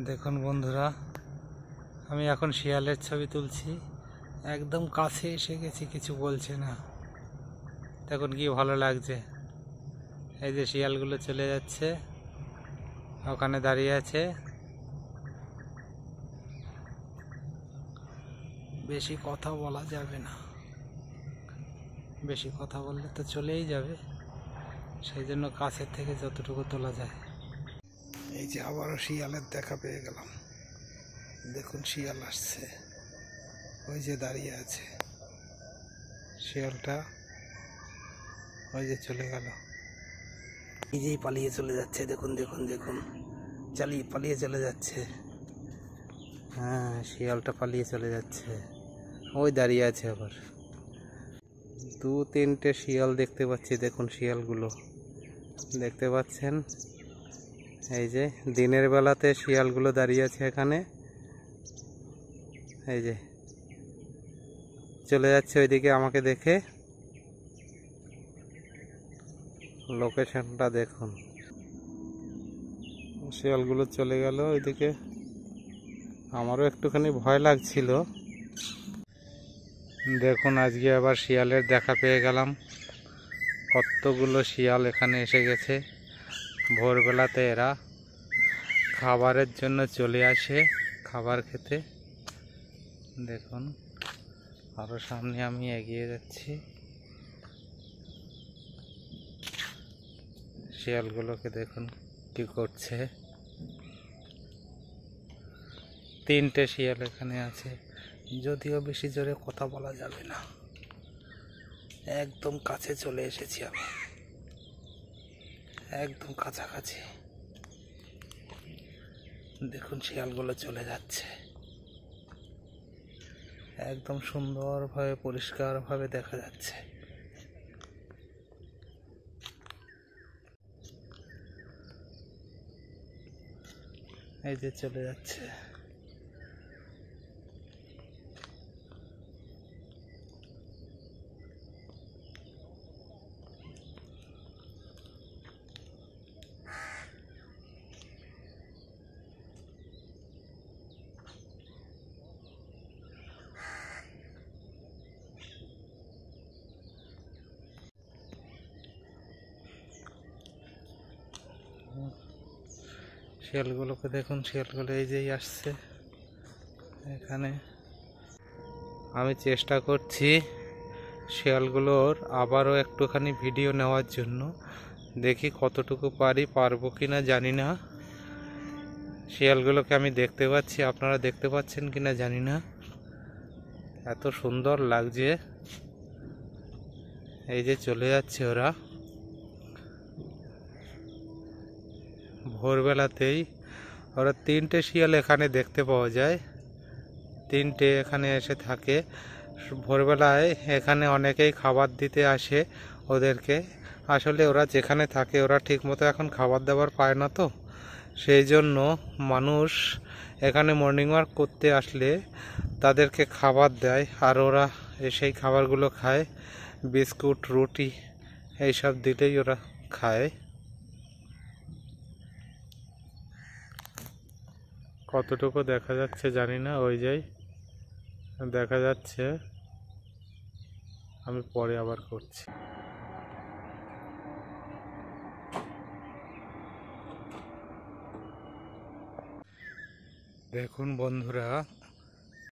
দেখুন বন্ধুরা, আমি এখন শিয়ালের ছবি তুলছি। একদম কাছে এসে গেছি, কিছু বলছে না। দেখুন কি ভালো লাগছে। এই যে শিয়ালগুলো চলে যাচ্ছে, ওখানে দাঁড়িয়ে আছে। বেশি কথা বলা যাবে না, বেশি কথা বললে তো চলেই যাবে। সেই জন্য কাছের থেকে যতটুকু তোলা যায়। এই যে আবারও শিয়ালের দেখা পেয়ে গেলাম। দেখুন শিয়াল আসছে, ওই যে দাঁড়িয়ে আছে শিয়ালটা, ওই যে চলে গেল। নিজেই পালিয়ে চলে যাচ্ছে। দেখুন দেখুন দেখুন, পালিয়ে চলে যাচ্ছে। হ্যাঁ, শিয়ালটা পালিয়ে চলে যাচ্ছে। ওই দাঁড়িয়ে আছে আবার। 2-3টে শিয়াল দেখতে পাচ্ছি। দেখুন শিয়ালগুলো দেখতে পাচ্ছেন। এই যে দিনের বেলাতে শিয়ালগুলো দাঁড়িয়ে আছে এখানে। এই যে চলে যাচ্ছে ওইদিকে আমাকে দেখে। লোকেশনটা দেখুন, শিয়ালগুলো চলে গেল ওইদিকে। আমারও একটুখানি ভয় লাগছিল। দেখুন আজকে আবার শিয়ালের দেখা পেয়ে গেলাম। কতগুলো শিয়াল এখানে এসে গেছে। ভোরবেলাতে এরা খাবারের জন্য চলে আসে, খাবার খেতে। দেখুন আরো সামনে আমি এগিয়ে যাচ্ছি। শিয়ালগুলোকে দেখুন কি করছে। 3টে শিয়াল এখানে আছে, যদিও বেশি জোরে কথা বলা যাবে না। একদম কাছে চলে এসেছি আমি, একদম কাছাকাছি। দেখুন শিয়ালগুলো চলে যাচ্ছে। একদম সুন্দরভাবে পরিষ্কারভাবে দেখা যাচ্ছে। এই যে চলে যাচ্ছে। শিয়ালগুলোকে দেখুন, শিয়ালগুলো এই যেই আসছে এখানে। আমি চেষ্টা করছি শিয়ালগুলোর আবারও একটুখানি ভিডিও নেওয়ার জন্য। দেখি কতটুকু পারবো কিনা জানি না। শিয়ালগুলোকে আমি দেখতে পাচ্ছি, আপনারা দেখতে পাচ্ছেন কিনা জানি না। এত সুন্দর লাগছে। এই যে চলে যাচ্ছে ওরা। ভোরবেলাতেই ওরা 3টে শিয়াল এখানে দেখতে পাওয়া যায়। 3টে এখানে এসে থাকে ভোরবেলায়। এখানে অনেকেই খাবার দিতে আসে ওদেরকে। আসলে ওরা যেখানে থাকে ওরা ঠিকমতো এখন খাবার দাবার পায় না, তো সেই জন্য মানুষ এখানে মর্নিং ওয়াক করতে আসলে তাদেরকে খাবার দেয়, আর ওরা সেই খাবারগুলো খায়। বিস্কুট, রুটি এইসব দিলেই ওরা খায়। কতটুকু দেখা যাচ্ছে জানি না, ওই যাই দেখা যাচ্ছে। আমি পরে আবার করছি। দেখুন বন্ধুরা,